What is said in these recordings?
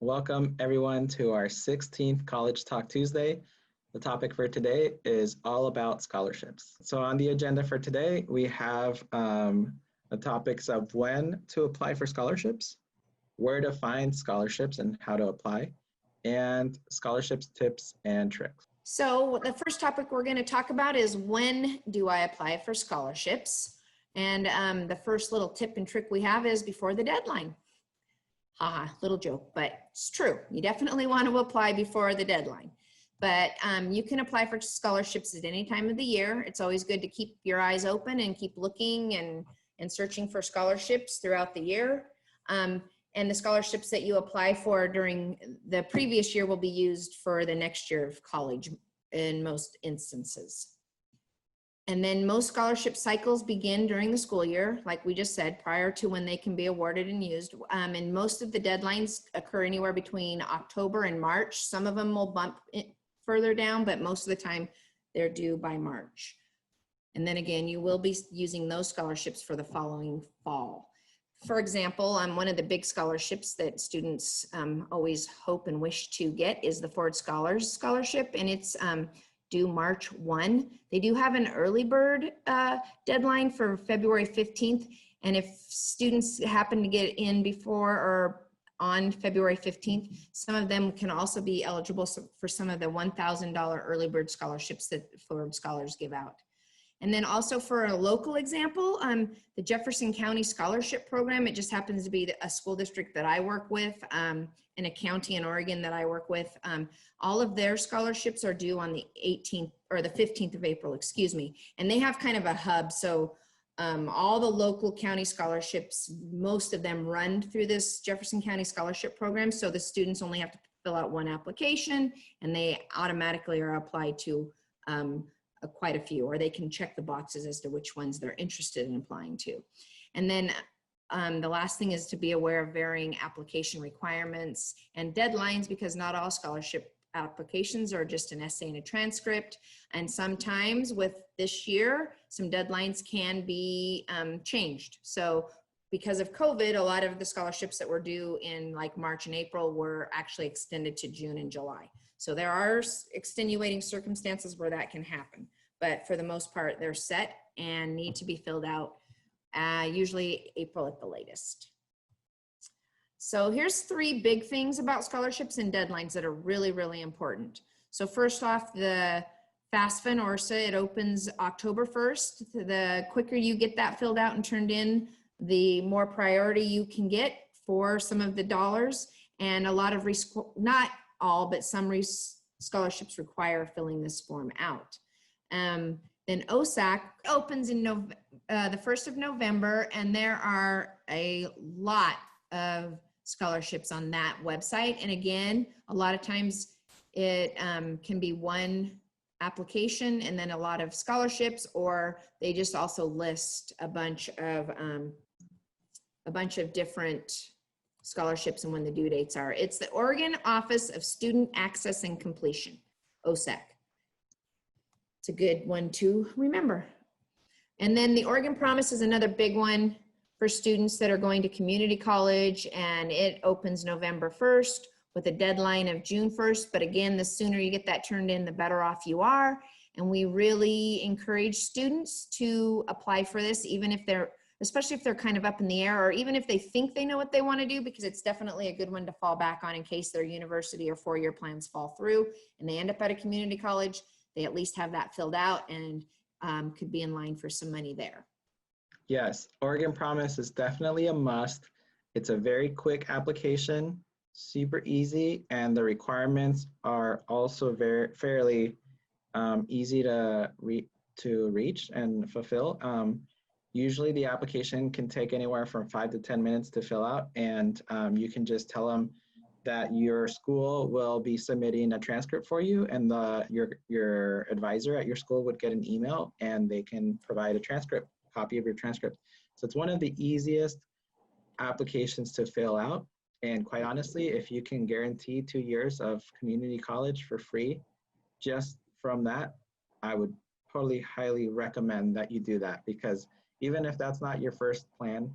Welcome everyone to our 16th College Talk Tuesday. The topic for today is all about scholarships. So on the agenda for today, we have the topics of when to apply for scholarships, where to find scholarships and how to apply, and scholarships tips and tricks. So the first topic we're going to talk about is when do I apply for scholarships? And the first little tip and trick we have is before the deadline. Haha, little joke, but it's true. You definitely want to apply before the deadline. But you can apply for scholarships at any time of the year. It's always good to keep your eyes open and keep looking and searching for scholarships throughout the year. And the scholarships that you apply for during the previous year will be used for the next year of college in most instances. And then most scholarship cycles begin during the school year, like we just said, prior to when they can be awarded and used. And most of the deadlines occur anywhere between October and March. Some of them will bump it further down, but most of the time they're due by March. And then again, you will be using those scholarships for the following fall. For example, one of the big scholarships that students always hope and wish to get is the Ford Scholars Scholarship, and it's due March 1. They do have an early bird deadline for February 15th, and if students happen to get in before or on February 15th, some of them can also be eligible for some of the $1,000 early bird scholarships that Ford Scholars give out. And then also for a local example, the Jefferson County Scholarship Program, it just happens to be a school district that I work with, in a county in Oregon that I work with. All of their scholarships are due on the 18th or the 15th of April, excuse me. And they have kind of a hub. So all the local county scholarships, most of them run through this Jefferson County Scholarship Program. So the students only have to fill out one application and they automatically are applied to quite a few, or they can check the boxes as to which ones they're interested in applying to. And then the last thing is to be aware of varying application requirements and deadlines, because not all scholarship applications are just an essay and a transcript. And sometimes with this year, some deadlines can be changed. So because of COVID, a lot of the scholarships that were due in like March and April were actually extended to June and July. So there are extenuating circumstances where that can happen, but for the most part, they're set and need to be filled out usually April at the latest. So here's 3 big things about scholarships and deadlines that are really, really important. So first off, the FAFSA and ORSA, it opens October 1st. The quicker you get that filled out and turned in, the more priority you can get for some of the dollars. And a lot of, not all, but some scholarships require filling this form out. Then OSAC opens in the 1st of November, and there are a lot of scholarships on that website. And again, a lot of times it can be one application and then a lot of scholarships, or they just also list a bunch of different scholarships and when the due dates are. It's the Oregon Office of Student Access and Completion, OSAC. It's a good one to remember. And then the Oregon Promise is another big one for students that are going to community college, and it opens November 1st with a deadline of June 1st. But again, the sooner you get that turned in, the better off you are. And we really encourage students to apply for this, even if they're, especially if they're kind of up in the air, or even if they think they know what they want to do, because it's definitely a good one to fall back on in case their university or 4-year plans fall through and they end up at a community college. They at least have that filled out and could be in line for some money there. Yes, Oregon Promise is definitely a must. It's a very quick application, super easy, and the requirements are also fairly easy to reach and fulfill. Usually the application can take anywhere from 5 to 10 minutes to fill out, and you can just tell them that your school will be submitting a transcript for you, and your advisor at your school would get an email and they can provide a copy of your transcript. So it's one of the easiest applications to fill out. And quite honestly, if you can guarantee 2 years of community college for free, just from that, I would totally highly recommend that you do that, because even if that's not your first plan,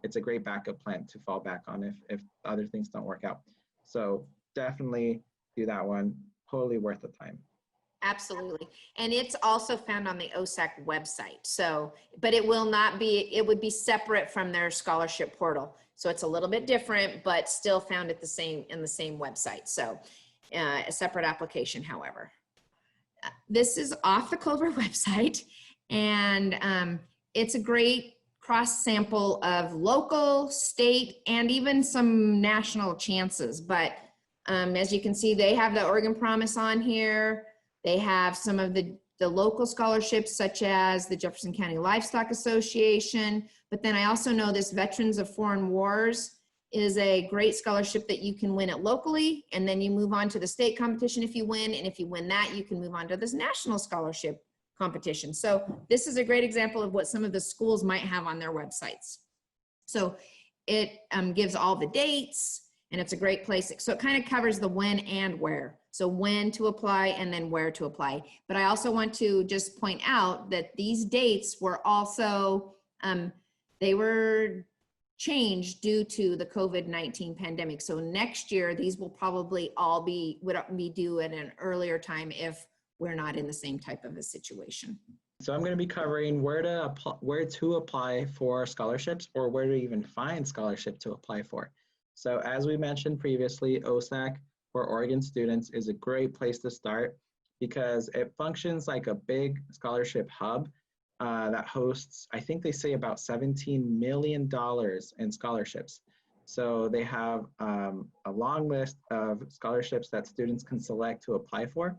it's a great backup plan to fall back on if other things don't work out. So definitely do that one. Totally worth the time. Absolutely. And it's also found on the OSAC website. So, but it will not be, it would be separate from their scholarship portal. So it's a little bit different, but still found at the same, in the same website. So a separate application, however. This is off the Clover website, and it's a great cross sample of local, state, and even some national chances. But as you can see, they have the Oregon Promise on here. They have some of the local scholarships, such as the Jefferson County Livestock Association. But then I also know this Veterans of Foreign Wars is a great scholarship that you can win it locally, and then you move on to the state competition if you win, and if you win that, you can move on to this national scholarship competition. So this is a great example of what some of the schools might have on their websites. So it gives all the dates, and it's a great place. So it kind of covers the when and where. So when to apply and then where to apply. But I also want to just point out that these dates were also, they were changed due to the COVID-19 pandemic. So next year, these will probably all would be due at an earlier time if we're not in the same type of a situation. So I'm going to be covering where to apply for scholarships, or where to even find scholarship to apply for. So as we mentioned previously, OSAC for Oregon students is a great place to start because it functions like a big scholarship hub that hosts, I think they say, about $17 million in scholarships. So they have a long list of scholarships that students can select to apply for,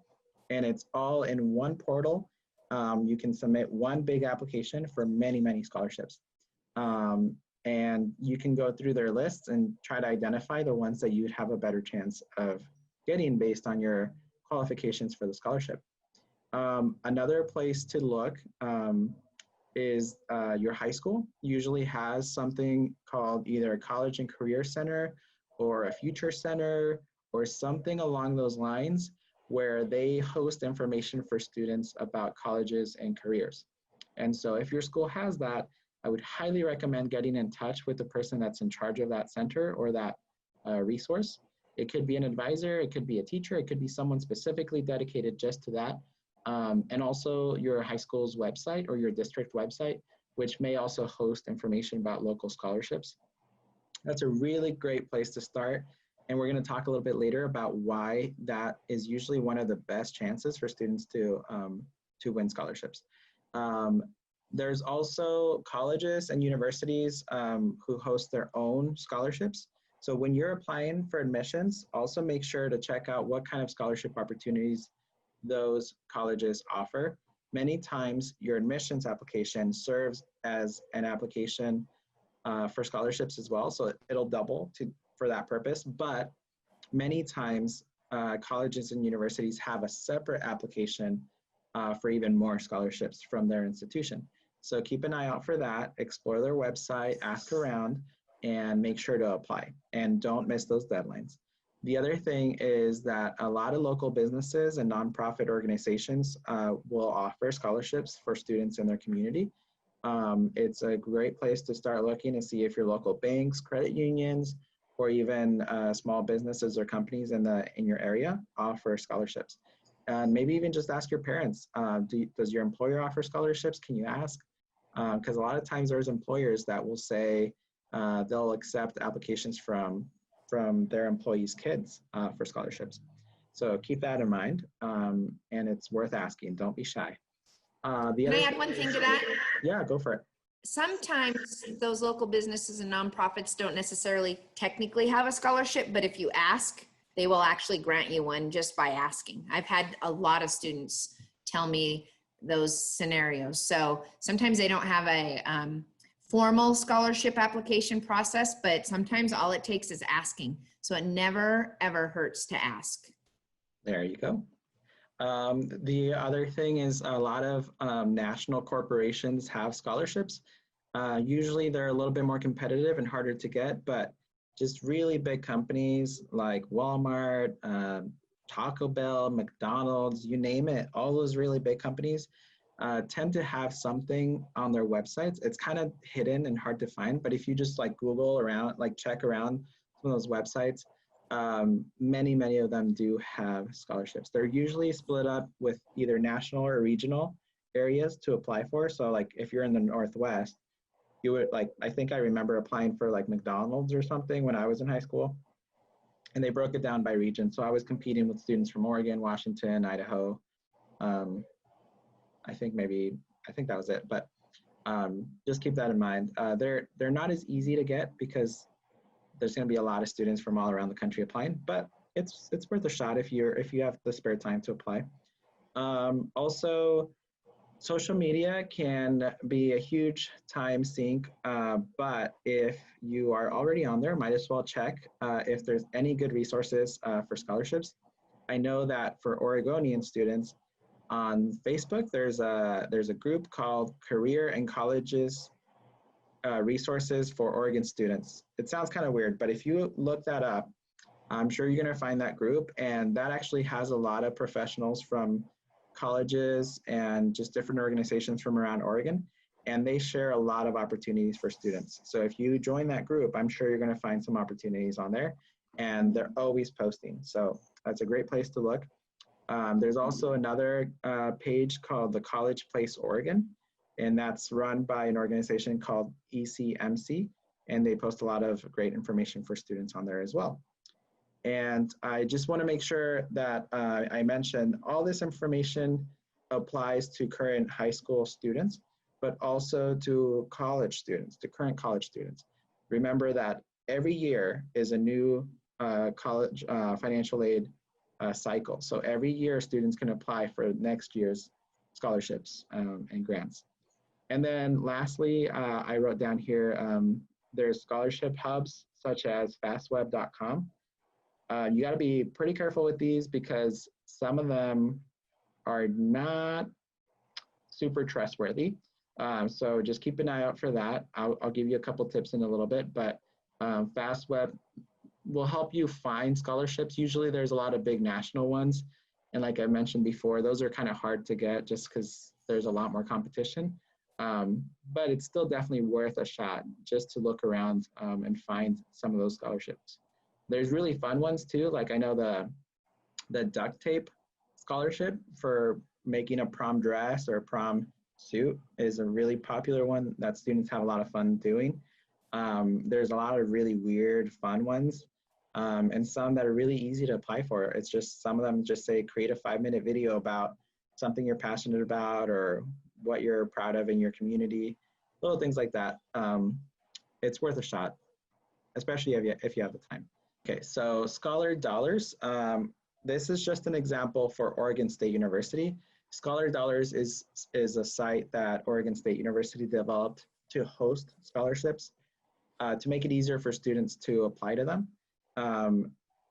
and it's all in one portal. You can submit one big application for many, many scholarships. And you can go through their lists and try to identify the ones that you'd have a better chance of getting based on your qualifications for the scholarship. Another place to look is your high school usually has something called either a college and career center or a future center or something along those lines, where they host information for students about colleges and careers. And so if your school has that, I would highly recommend getting in touch with the person that's in charge of that center or that resource. It could be an advisor, it could be a teacher, it could be someone specifically dedicated just to that. And also your high school's website or your district website, which may also host information about local scholarships. That's a really great place to start. And we're going to talk a little bit later about why that is usually one of the best chances for students to win scholarships. There's also colleges and universities who host their own scholarships. So when you're applying for admissions, also make sure to check out what kind of scholarship opportunities those colleges offer. Many times your admissions application serves as an application for scholarships as well. So it'll double for that purpose. But many times colleges and universities have a separate application for even more scholarships from their institution. So keep an eye out for that, explore their website, ask around, and make sure to apply. And don't miss those deadlines. The other thing is that a lot of local businesses and nonprofit organizations will offer scholarships for students in their community. It's a great place to start looking to see if your local banks, credit unions, or even small businesses or companies in your area offer scholarships. And maybe even just ask your parents, does your employer offer scholarships? Can you ask? Because a lot of times there's employers that will say they'll accept applications from their employees' kids for scholarships. So keep that in mind, and it's worth asking. Don't be shy. Can I add one thing to that? Yeah, go for it. Sometimes those local businesses and nonprofits don't necessarily technically have a scholarship, but if you ask, they will actually grant you one just by asking. I've had a lot of students tell me those scenarios. So sometimes they don't have a formal scholarship application process, but sometimes all it takes is asking. So it never, ever hurts to ask. There you go. The other thing is a lot of national corporations have scholarships. Usually they're a little bit more competitive and harder to get, but just really big companies like Walmart, Taco Bell, McDonald's, you name it, all those really big companies tend to have something on their websites. It's kind of hidden and hard to find, but if you just like Google around, like check around some of those websites, Many of them do have scholarships. They're usually split up with either national or regional areas to apply for. So like if you're in the Northwest, you would like, I think I remember applying for like McDonald's or something when I was in high school, and they broke it down by region. So I was competing with students from Oregon, Washington, Idaho. Um, I think that was it. But just keep that in mind. They're not as easy to get because there's going to be a lot of students from all around the country applying, but it's worth a shot if you have the spare time to apply. Also, social media can be a huge time sink, but if you are already on there, might as well check if there's any good resources for scholarships. I know that for Oregonian students on Facebook, there's a group called Career and Colleges Resources for Oregon Students. It sounds kind of weird, but if you look that up, I'm sure you're going to find that group, and that actually has a lot of professionals from colleges and just different organizations from around Oregon, and they share a lot of opportunities for students. So if you join that group, I'm sure you're going to find some opportunities on there, and they're always posting. So that's a great place to look. There's also another page called the College Place Oregon, and that's run by an organization called ECMC, and they post a lot of great information for students on there as well. And I just want to make sure that I mention all this information applies to current high school students, but also to college students, to current college students. Remember that every year is a new college financial aid cycle. So every year students can apply for next year's scholarships and grants. And then lastly, I wrote down here, there's scholarship hubs such as fastweb.com. You got to be pretty careful with these because some of them are not super trustworthy. So just keep an eye out for that. I'll give you a couple tips in a little bit, but FastWeb will help you find scholarships. Usually there's a lot of big national ones. And like I mentioned before, those are kind of hard to get just because there's a lot more competition. But it's still definitely worth a shot just to look around and find some of those scholarships. There's really fun ones too. Like I know the duct tape scholarship for making a prom dress or prom suit is a really popular one that students have a lot of fun doing. There's a lot of really weird fun ones and some that are really easy to apply for. It's just some of them just say create a 5-minute video about something you're passionate about or what you're proud of in your community, little things like that. It's worth a shot, especially if you have the time. Okay, so Scholar Dollars. This is just an example for Oregon State University. Scholar Dollars is a site that Oregon State University developed to host scholarships to make it easier for students to apply to them.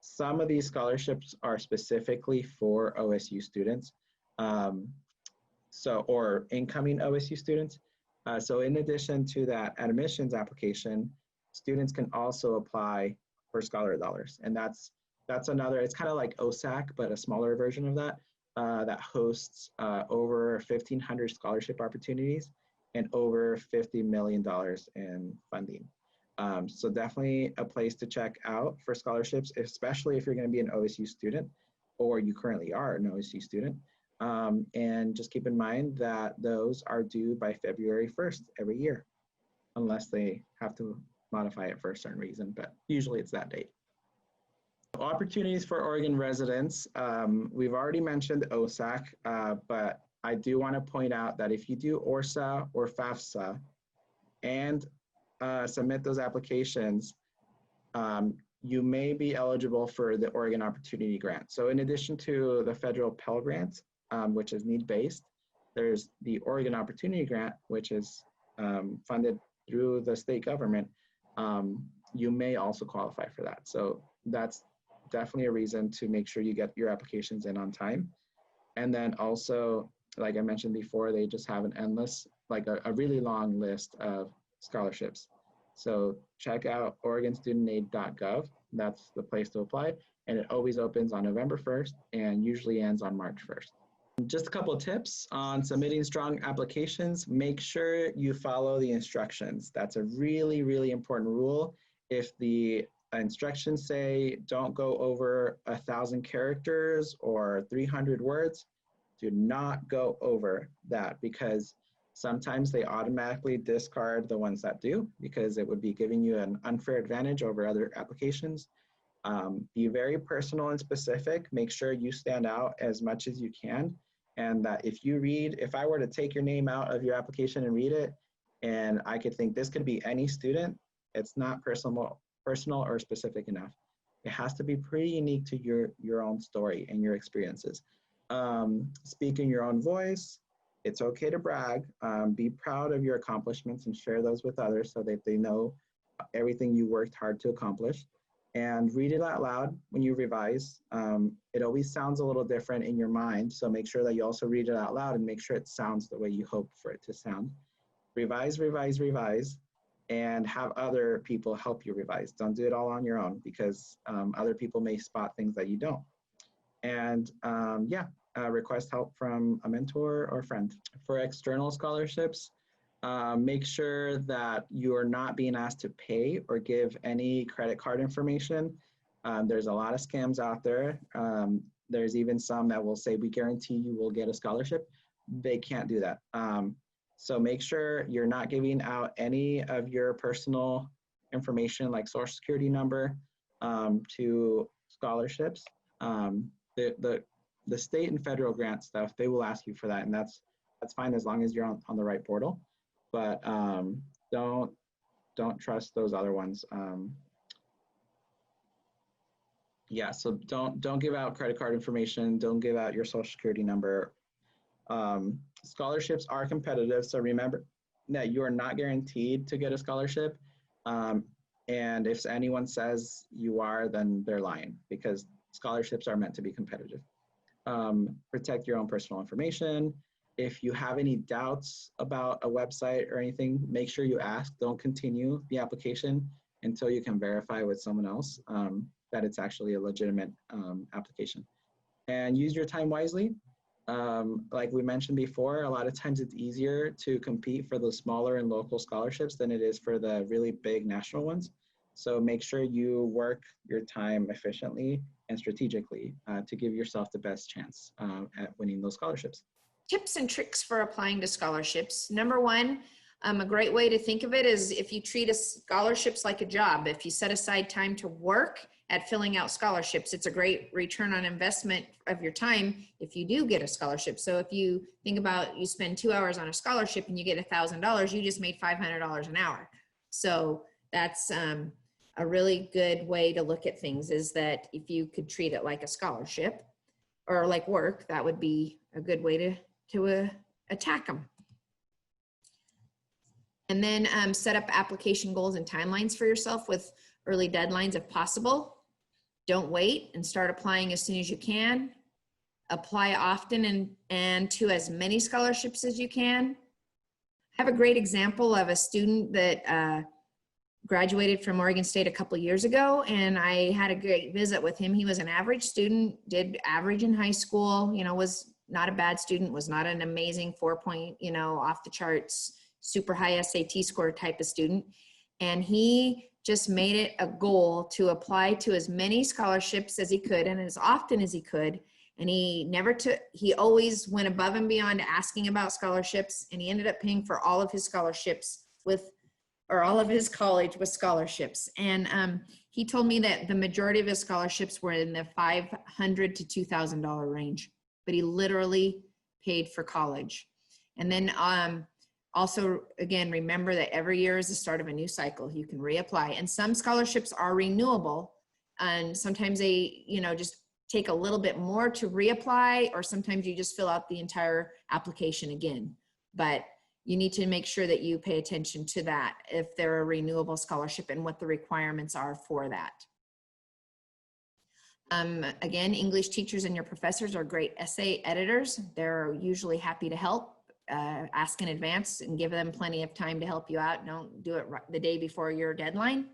Some of these scholarships are specifically for OSU students, or incoming OSU students. So in addition to that admissions application, students can also apply for Scholar Dollars. And that's another, it's kind of like OSAC, but a smaller version of that, that hosts over 1,500 scholarship opportunities and over $50 million in funding. So definitely a place to check out for scholarships, especially if you're going to be an OSU student or you currently are an OSU student. And just keep in mind that those are due by February 1st every year, unless they have to modify it for a certain reason, but usually it's that date. Opportunities for Oregon residents. We've already mentioned OSAC, but I do want to point out that if you do ORSA or FAFSA and submit those applications, you may be eligible for the Oregon Opportunity Grant. So in addition to the federal Pell Grant, which is need-based, there's the Oregon Opportunity Grant, which is funded through the state government. You may also qualify for that. So that's definitely a reason to make sure you get your applications in on time. And then also, like I mentioned before, they just have an endless, like a really long list of scholarships. So check out oregonstudentaid.gov. That's the place to apply. And it always opens on November 1st and usually ends on March 1st. Just a couple of tips on submitting strong applications. Make sure you follow the instructions. That's a really, really important rule. If the instructions say don't go over 1,000 characters or 300 words, do not go over that, because sometimes they automatically discard the ones that do, because it would be giving you an unfair advantage over other applications. Be very personal and specific. Make sure you stand out as much as you can. And that if I were to take your name out of your application and read it, and I could think this could be any student, it's not personal or specific enough. It has to be pretty unique to your own story and your experiences. Speak in your own voice. It's okay to brag. Be proud of your accomplishments and share those with others so that they know everything you worked hard to accomplish. And read it out loud when you revise. It always sounds a little different in your mind, so make sure that you also read it out loud and make sure it sounds the way you hope for it to sound. Revise, revise, revise, and have other people help you revise. Don't do it all on your own, because other people may spot things that you don't. And request help from a mentor or friend. For external scholarships, make sure that you are not being asked to pay or give any credit card information. There's a lot of scams out there. There's even some that will say, we guarantee you will get a scholarship. They can't do that. So make sure you're not giving out any of your personal information like social security number to scholarships. The state and federal grant stuff, they will ask you for that, and that's fine as long as you're on the right portal. But don't trust those other ones. So don't give out credit card information. Don't give out your social security number. Scholarships are competitive, so remember that you are not guaranteed to get a scholarship. And if anyone says you are, then they're lying, because scholarships are meant to be competitive. Protect your own personal information. If you have any doubts about a website or anything, make sure you ask. Don't continue the application until you can verify with someone else that it's actually a legitimate application. And use your time wisely. Like we mentioned before, a lot of times it's easier to compete for those smaller and local scholarships than it is for the really big national ones. So make sure you work your time efficiently and strategically to give yourself the best chance at winning those scholarships. Tips and tricks for applying to scholarships. Number one, a great way to think of it is if you treat scholarships like a job. If you set aside time to work at filling out scholarships, it's a great return on investment of your time if you do get a scholarship. So if you think about, you spend 2 hours on a scholarship and you get $1,000, you just made $500 an hour. So that's a really good way to look at things, is that if you could treat it like a scholarship or like work, that would be a good way to attack them. And then set up application goals and timelines for yourself with early deadlines if possible. Don't wait, and start applying as soon as you can. Apply often and to as many scholarships as you can. I have a great example of a student that graduated from Oregon State a couple years ago, and I had a great visit with him. He was an average student, did average in high school, was not a bad student, was not an amazing 4-point, off the charts, super high SAT score type of student. And he just made it a goal to apply to as many scholarships as he could and as often as he could. And he always went above and beyond asking about scholarships, and he ended up paying for all of his scholarships all of his college with scholarships. And he told me that the majority of his scholarships were in the $500 to $2,000 range, but he literally paid for college. And then also, again, remember that every year is the start of a new cycle. You can reapply, and some scholarships are renewable, and sometimes they, just take a little bit more to reapply, or sometimes you just fill out the entire application again. But you need to make sure that you pay attention to that if they're a renewable scholarship and what the requirements are for that. Again, English teachers and your professors are great essay editors. They're usually happy to help. Ask in advance and give them plenty of time to help you out. Don't do it the day before your deadline.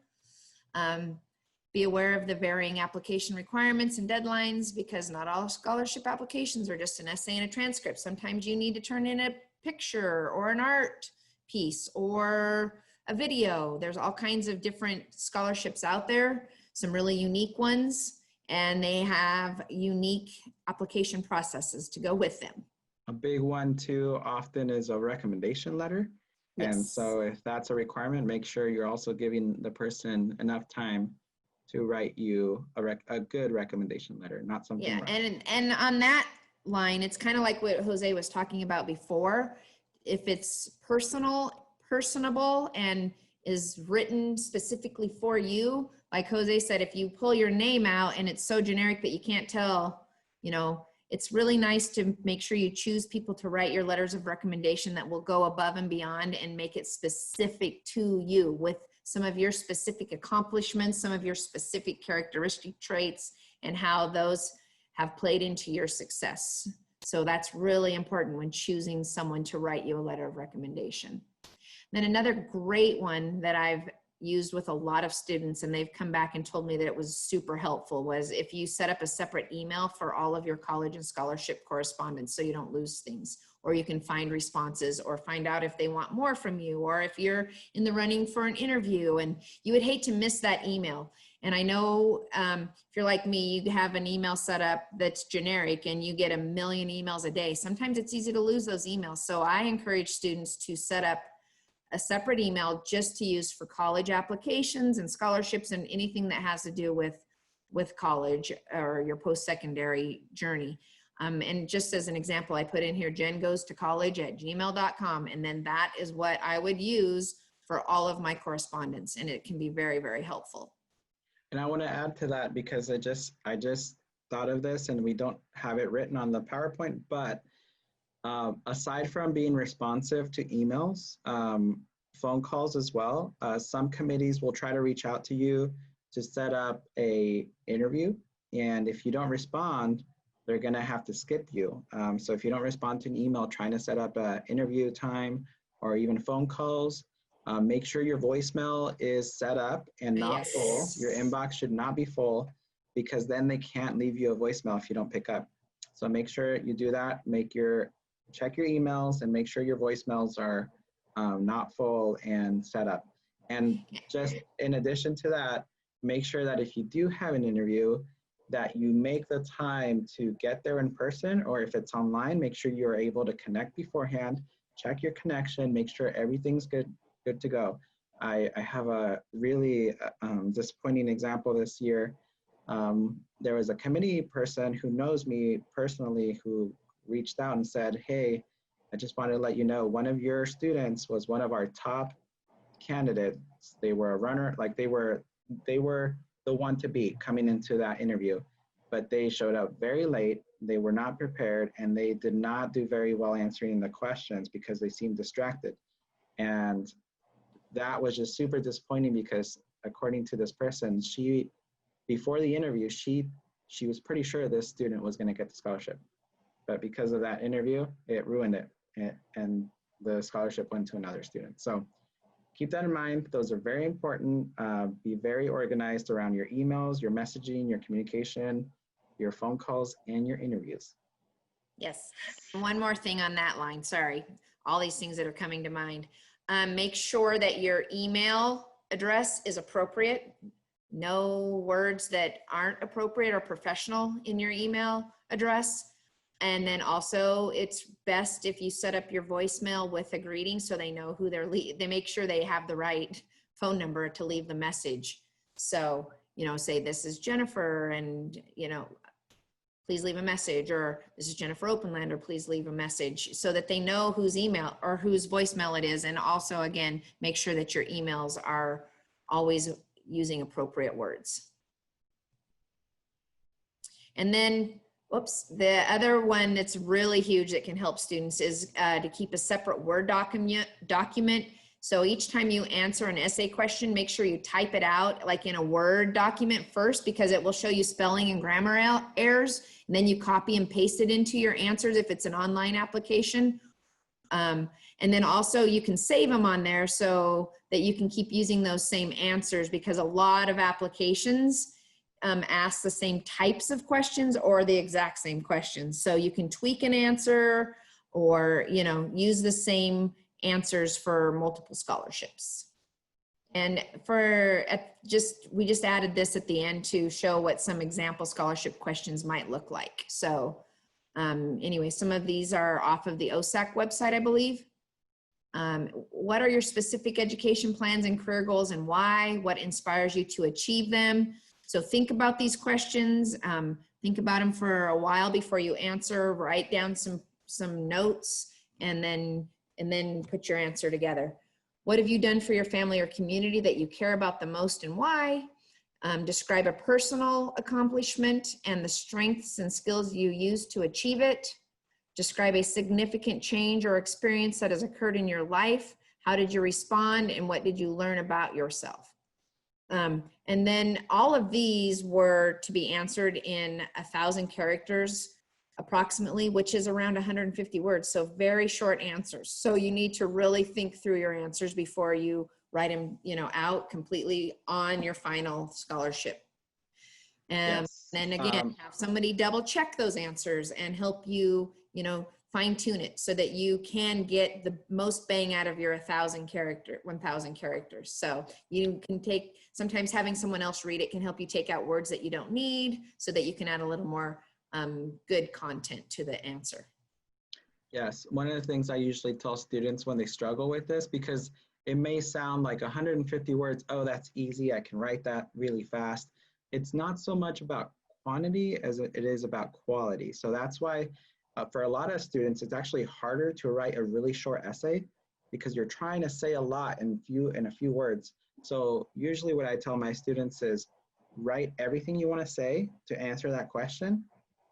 Be aware of the varying application requirements and deadlines, because not all scholarship applications are just an essay and a transcript. Sometimes you need to turn in a picture or an art piece or a video. There's all kinds of different scholarships out there. some really unique ones, and they have unique application processes to go with them. A big one too often is a recommendation letter. And Yes. so if that's a requirement, make sure you're also giving the person enough time to write you a good recommendation letter, not something Yeah, rushed. and on that line, it's kind of like what Jose was talking about before. If it's personable, and is written specifically for you, like Jose said, if you pull your name out and it's so generic that you can't tell, you know, it's really nice to make sure you choose people to write your letters of recommendation that will go above and beyond and make it specific to you with some of your specific accomplishments, some of your specific characteristic traits, and how those have played into your success. So that's really important when choosing someone to write you a letter of recommendation. Then another great one that I've used with a lot of students, and they've come back and told me that it was super helpful, was if you set up a separate email for all of your college and scholarship correspondence so you don't lose things, or you can find responses or find out if they want more from you, or if you're in the running for an interview and you would hate to miss that email. And I know if you're like me, you have an email set up that's generic and you get 1 million emails a day. Sometimes it's easy to lose those emails. So I encourage students to set up a separate email just to use for college applications and scholarships and anything that has to do with college or your post-secondary journey. And just as an example, I put in here, jengoes-to-college@gmail.com. And then that is what I would use for all of my correspondence. And it can be very, very helpful. And I want to add to that because I just thought of this, and we don't have it written on the PowerPoint, but aside from being responsive to emails, phone calls as well, some committees will try to reach out to you to set up a interview. And if you don't respond, they're going to have to skip you. So if you don't respond to an email trying to set up an interview time or even phone calls, make sure your voicemail is set up and not full. Your inbox should not be full, because then they can't leave you a voicemail if you don't pick up. So make sure you do that. Check your emails and make sure your voicemails are not full and set up. And just in addition to that, make sure that if you do have an interview, that you make the time to get there in person, or if it's online, make sure you're able to connect beforehand, check your connection, make sure everything's good to go. I have a really disappointing example this year. There was a committee person who knows me personally who reached out and said, hey, I just wanted to let you know one of your students was one of our top candidates. They were a runner, like they were the one to beat coming into that interview, but they showed up very late. They were not prepared, and they did not do very well answering the questions because they seemed distracted. And that was just super disappointing because according to this person, before the interview, she was pretty sure this student was going to get the scholarship. But because of that interview, it ruined it, and the scholarship went to another student. So keep that in mind. Those are very important. Be very organized around your emails, your messaging, your communication, your phone calls, and your interviews. Yes. One more thing on that line. Sorry. All these things that are coming to mind. Make sure that your email address is appropriate. No words that aren't appropriate or professional in your email address. And then also it's best if you set up your voicemail with a greeting so they know who they make sure they have the right phone number to leave the message. So, say this is Jennifer and, please leave a message, or this is Jennifer Openlander, please leave a message, so that they know whose email or whose voicemail it is. And also, again, make sure that your emails are always using appropriate words. And then, the other one that's really huge that can help students is to keep a separate Word document. So each time you answer an essay question, make sure you type it out like in a Word document first, because it will show you spelling and grammar errors. And then you copy and paste it into your answers if it's an online application. And then also you can save them on there so that you can keep using those same answers, because a lot of applications ask the same types of questions or the exact same questions. So you can tweak an answer or, use the same answers for multiple scholarships. And we just added this at the end to show what some example scholarship questions might look like. So anyway, some of these are off of the OSAC website, I believe. What are your specific education plans and career goals and why? What inspires you to achieve them? So think about these questions. Think about them for a while before you answer. Write down some notes and then put your answer together. What have you done for your family or community that you care about the most and why? Describe a personal accomplishment and the strengths and skills you use to achieve it. Describe a significant change or experience that has occurred in your life. How did you respond and what did you learn about yourself? And then all of these were to be answered in 1,000 characters approximately, which is around 150 words. So very short answers. So you need to really think through your answers before you write them, out completely on your final scholarship. And Yes. then again, have somebody double check those answers and help you, fine tune it so that you can get the most bang out of your 1,000 characters. So you can sometimes having someone else read it can help you take out words that you don't need so that you can add a little more good content to the answer. Yes, one of the things I usually tell students when they struggle with this, because it may sound like 150 words, oh, that's easy, I can write that really fast. It's not so much about quantity as it is about quality. So that's why for a lot of students, it's actually harder to write a really short essay because you're trying to say a lot in a few words. So usually what I tell my students is write everything you want to say to answer that question,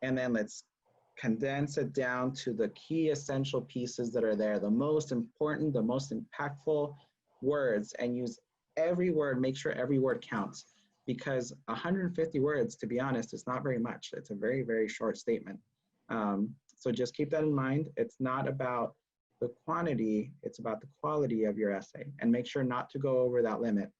and then let's condense it down to the key essential pieces that are there, the most important, the most impactful words, and use every word, make sure every word counts. Because 150 words, to be honest, is not very much. It's a very, very short statement. So just keep that in mind. It's not about the quantity, it's about the quality of your essay, and make sure not to go over that limit.